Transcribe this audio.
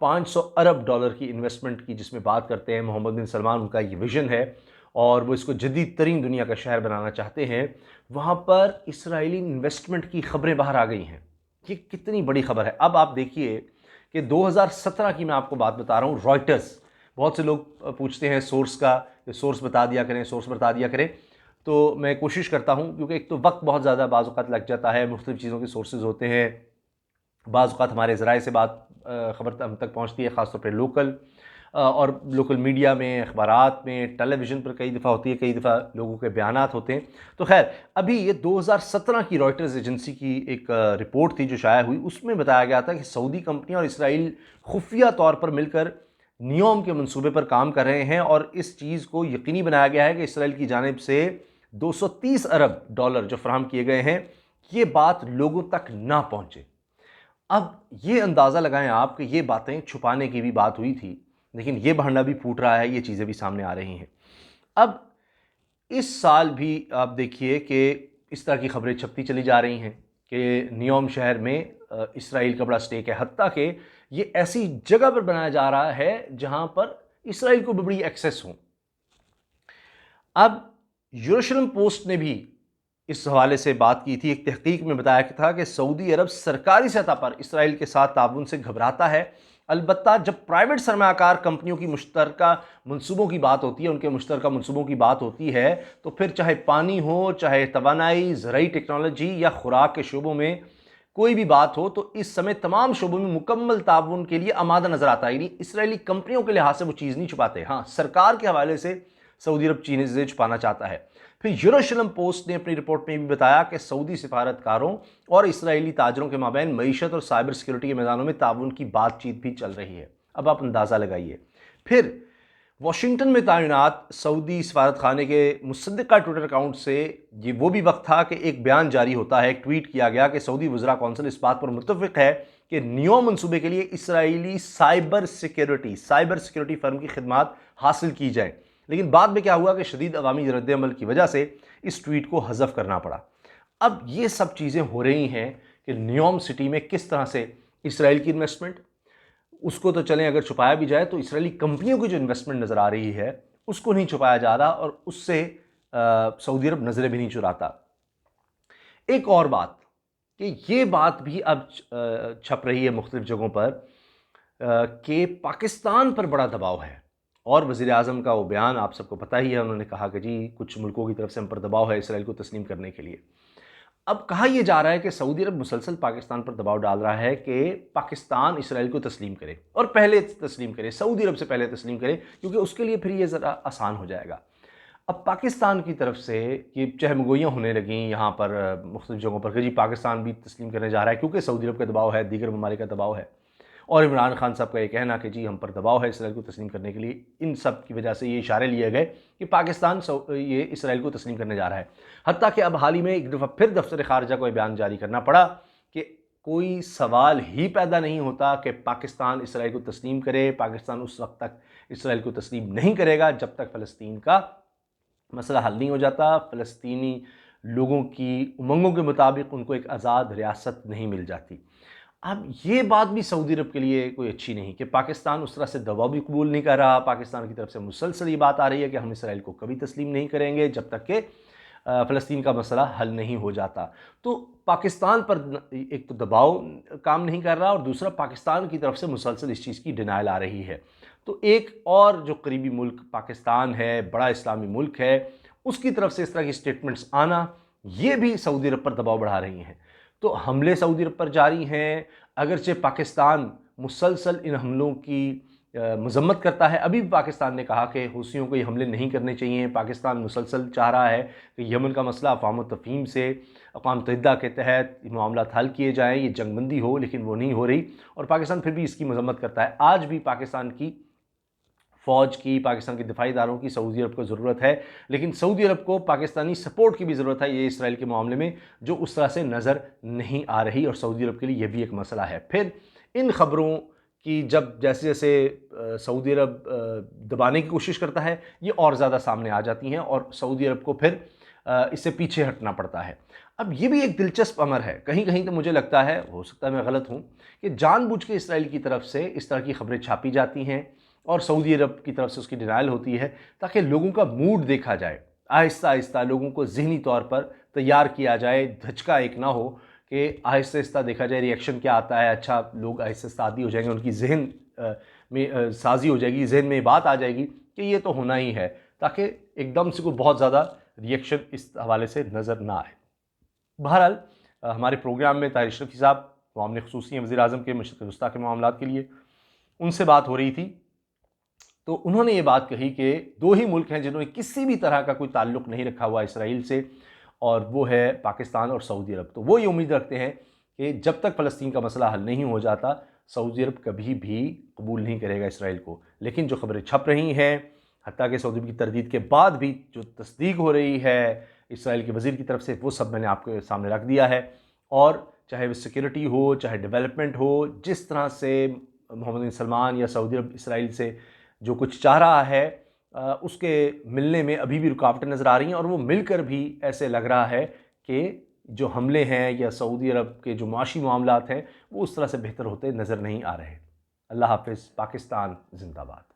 $500 ارب کی انویسٹمنٹ کی جس میں بات کرتے ہیں۔ محمد بن سلمان ان کا یہ ویژن ہے اور وہ اس کو جدید ترین دنیا کا شہر بنانا چاہتے ہیں۔ وہاں پر اسرائیلی انویسٹمنٹ کی خبریں باہر آ گئی ہیں۔ یہ کتنی بڑی خبر ہے۔ اب آپ دیکھیے کہ 2017 کی میں آپ کو بات بتا رہا ہوں، رائٹرز، بہت سے لوگ پوچھتے ہیں سورس کا، سورس بتا دیا کریں، تو میں کوشش کرتا ہوں، کیونکہ ایک تو وقت بہت زیادہ بعض اوقات لگ جاتا ہے، مختلف چیزوں کے سورسز ہوتے ہیں، بعض اوقات ہمارے ذرائع سے خبر ہم تک پہنچتی ہے، خاص طور پہ لوکل میڈیا میں، اخبارات میں، ٹیلی ویژن پر کئی دفعہ ہوتی ہے، کئی دفعہ لوگوں کے بیانات ہوتے ہیں۔ تو خیر، ابھی یہ 2017 کی رائٹرز ایجنسی کی ایک رپورٹ تھی جو شائع ہوئی، اس میں بتایا گیا تھا کہ سعودی کمپنیاں اور اسرائیل خفیہ طور پر مل کر نیوم کے منصوبے پر کام کر رہے ہیں، اور اس چیز کو یقینی بنایا گیا ہے کہ اسرائیل کی جانب سے $230 ارب جو فراہم کیے گئے ہیں، یہ بات لوگوں تک نہ پہنچے۔ اب یہ اندازہ لگائیں آپ کہ یہ باتیں چھپانے کی بھی بات ہوئی تھی، لیکن یہ بہانہ بھی پھوٹ رہا ہے، یہ چیزیں بھی سامنے آ رہی ہیں۔ اب اس سال بھی آپ دیکھیے کہ اس طرح کی خبریں چھپتی چلی جا رہی ہیں کہ نیوم شہر میں اسرائیل کا بڑا سٹیک ہے، حتیٰ کہ یہ ایسی جگہ پر بنایا جا رہا ہے جہاں پر اسرائیل کو بڑی ایکسیس ہوں۔ اب یروشلم پوسٹ نے بھی اس حوالے سے بات کی تھی، ایک تحقیق میں بتایا تھا کہ سعودی عرب سرکاری سطح پر اسرائیل کے ساتھ تعاون سے گھبراتا ہے، البتہ جب پرائیویٹ سرمایہ کار کمپنیوں کی مشترکہ منصوبوں کی بات ہوتی ہے، ان کے مشترکہ منصوبوں کی بات ہوتی ہے، تو پھر چاہے پانی ہو، چاہے توانائی، زرعی ٹیکنالوجی یا خوراک کے شعبوں میں کوئی بھی بات ہو، تو اس سمے تمام شعبوں میں مکمل تعاون کے لیے آمادہ نظر آتا ہے۔ یعنی اسرائیلی کمپنیوں کے لحاظ سے وہ چیز نہیں چھپاتے، ہاں سرکار کے حوالے سے سعودی عرب چیزیں چھپانا چاہتا ہے۔ پھر یروشلم پوسٹ نے اپنی رپورٹ میں بھی بتایا کہ سعودی سفارتکاروں اور اسرائیلی تاجروں کے مابین معیشت اور سائبر سیکیورٹی کے میدانوں میں تعاون کی بات چیت بھی چل رہی ہے۔ اب آپ اندازہ لگائیے۔ پھر واشنگٹن میں تعینات سعودی سفارت خانے کے مصدقہ ٹویٹر اکاؤنٹ سے یہ وہ بھی وقت تھا کہ ایک بیان جاری ہوتا ہے، ایک ٹویٹ کیا گیا کہ سعودی وزراء کونسل اس بات پر متفق ہے کہ نیوم منصوبے کے لیے اسرائیلی سائبر سیکیورٹی فرم کی خدمات حاصل کی جائیں، لیکن بعد میں کیا ہوا کہ شدید عوامی رد عمل کی وجہ سے اس ٹویٹ کو حذف کرنا پڑا۔ اب یہ سب چیزیں ہو رہی ہیں کہ نیوم سٹی میں کس طرح سے اسرائیل کی انویسٹمنٹ، اس کو تو چلیں اگر چھپایا بھی جائے تو اسرائیلی کمپنیوں کی جو انویسٹمنٹ نظر آ رہی ہے اس کو نہیں چھپایا جا رہا، اور اس سے سعودی عرب نظریں بھی نہیں چراتا۔ ایک اور بات کہ یہ بات بھی اب چھپ رہی ہے مختلف جگہوں پر کہ پاکستان پر بڑا دباؤ ہے، اور وزیر اعظم کا وہ بیان آپ سب کو پتہ ہی ہے، انہوں نے کہا کہ جی کچھ ملکوں کی طرف سے ہم پر دباؤ ہے اسرائیل کو تسلیم کرنے کے لیے۔ اب کہا یہ جا رہا ہے کہ سعودی عرب مسلسل پاکستان پر دباؤ ڈال رہا ہے کہ پاکستان اسرائیل کو تسلیم کرے، اور پہلے تسلیم کرے، سعودی عرب سے پہلے تسلیم کرے، کیونکہ اس کے لیے پھر یہ ذرا آسان ہو جائے گا۔ اب پاکستان کی طرف سے یہ چہمگوئیاں ہونے لگیں یہاں پر مختلف جگہوں پر کہ جی پاکستان بھی تسلیم کرنے جا رہا ہے، کیونکہ سعودی عرب کا دباؤ ہے، دیگر ممالک کا دباؤ ہے، اور عمران خان صاحب کا یہ کہنا کہ جی ہم پر دباؤ ہے اسرائیل کو تسلیم کرنے کے لیے، ان سب کی وجہ سے یہ اشارے لیے گئے کہ پاکستان یہ اسرائیل کو تسلیم کرنے جا رہا ہے۔ حتیٰ کہ اب حال ہی میں ایک دفعہ پھر دفتر خارجہ کو یہ بیان جاری کرنا پڑا کہ کوئی سوال ہی پیدا نہیں ہوتا کہ پاکستان اسرائیل کو تسلیم کرے، پاکستان اس وقت تک اسرائیل کو تسلیم نہیں کرے گا جب تک فلسطین کا مسئلہ حل نہیں ہو جاتا، فلسطینی لوگوں کی امنگوں کے مطابق ان کو ایک آزاد ریاست نہیں مل جاتی۔ اب یہ بات بھی سعودی عرب کے لیے کوئی اچھی نہیں کہ پاکستان اس طرح سے دباؤ بھی قبول نہیں کر رہا، پاکستان کی طرف سے مسلسل یہ بات آ رہی ہے کہ ہم اسرائیل کو کبھی تسلیم نہیں کریں گے جب تک کہ فلسطین کا مسئلہ حل نہیں ہو جاتا۔ تو پاکستان پر ایک تو دباؤ کام نہیں کر رہا، اور دوسرا پاکستان کی طرف سے مسلسل اس چیز کی ڈینائل آ رہی ہے۔ تو ایک اور جو قریبی ملک پاکستان ہے، بڑا اسلامی ملک ہے، اس کی طرف سے اس طرح کی سٹیٹمنٹس آنا یہ بھی سعودی عرب پر دباؤ بڑھا رہی ہیں۔ تو حملے سعودی عرب پر جاری ہیں، اگرچہ پاکستان مسلسل ان حملوں کی مذمت کرتا ہے، ابھی بھی پاکستان نے کہا کہ حوثیوں کو یہ حملے نہیں کرنے چاہیے۔ پاکستان مسلسل چاہ رہا ہے کہ یمن کا مسئلہ افہام و تفہیم سے اقوام متحدہ کے تحت معاملات حل کیے جائیں، یہ جنگ بندی ہو، لیکن وہ نہیں ہو رہی، اور پاکستان پھر بھی اس کی مذمت کرتا ہے۔ آج بھی پاکستان کی فوج کی، پاکستان کے دفاعی اداروں کی سعودی عرب کو ضرورت ہے، لیکن سعودی عرب کو پاکستانی سپورٹ کی بھی ضرورت ہے یہ اسرائیل کے معاملے میں، جو اس طرح سے نظر نہیں آ رہی، اور سعودی عرب کے لیے یہ بھی ایک مسئلہ ہے۔ پھر ان خبروں کی جب جیسے جیسے سعودی عرب دبانے کی کوشش کرتا ہے یہ اور زیادہ سامنے آ جاتی ہیں، اور سعودی عرب کو پھر اس سے پیچھے ہٹنا پڑتا ہے۔ اب یہ بھی ایک دلچسپ امر ہے، کہیں کہیں تو مجھے لگتا ہے، ہو سکتا ہے میں غلط ہوں، کہ جان بوجھ کے اسرائیل کی طرف سے اس طرح کی خبریں چھاپی جاتی ہیں اور سعودی عرب کی طرف سے اس کی ڈینائل ہوتی ہے تاکہ لوگوں کا موڈ دیکھا جائے، آہستہ آہستہ لوگوں کو ذہنی طور پر تیار کیا جائے، دھچکا ایک نہ ہو کہ آہستہ آہستہ دیکھا جائے ریئیکشن کیا آتا ہے، اچھا لوگ آہستہ آہستہ عادی ہو جائیں گے، ان کی ذہن میں سازی ہو جائے گی، ذہن میں یہ بات آ جائے گی کہ یہ تو ہونا ہی ہے، تاکہ ایک دم سے کوئی بہت زیادہ ریئیکشن اس حوالے سے نظر نہ آئے۔ بہرحال ہمارے پروگرام میں طاہر اشرفی صاحب معاون خصوصی ہیں وزیر اعظم کے مشرق وسطیٰ کے معاملات کے لیے، ان سے بات ہو رہی تھی تو انہوں نے یہ بات کہی کہ دو ہی ملک ہیں جنہوں نے کسی بھی طرح کا کوئی تعلق نہیں رکھا ہوا اسرائیل سے، اور وہ ہے پاکستان اور سعودی عرب۔ تو وہ یہ امید رکھتے ہیں کہ جب تک فلسطین کا مسئلہ حل نہیں ہو جاتا سعودی عرب کبھی بھی قبول نہیں کرے گا اسرائیل کو۔ لیکن جو خبریں چھپ رہی ہیں، حتیٰ کہ سعودی عرب کی تردید کے بعد بھی جو تصدیق ہو رہی ہے اسرائیل کے وزیر کی طرف سے، وہ سب میں نے آپ کے سامنے رکھ دیا ہے۔ اور چاہے وہ سیکیورٹی ہو، چاہے ڈیولپمنٹ ہو، جس طرح سے محمد بن سلمان یا سعودی عرب اسرائیل سے جو کچھ چاہ رہا ہے، اس کے ملنے میں ابھی بھی رکاوٹیں نظر آ رہی ہیں، اور وہ مل کر بھی ایسے لگ رہا ہے کہ جو حملے ہیں یا سعودی عرب کے جو معاشی معاملات ہیں وہ اس طرح سے بہتر ہوتے نظر نہیں آ رہے۔ اللہ حافظ۔ پاکستان زندہ باد۔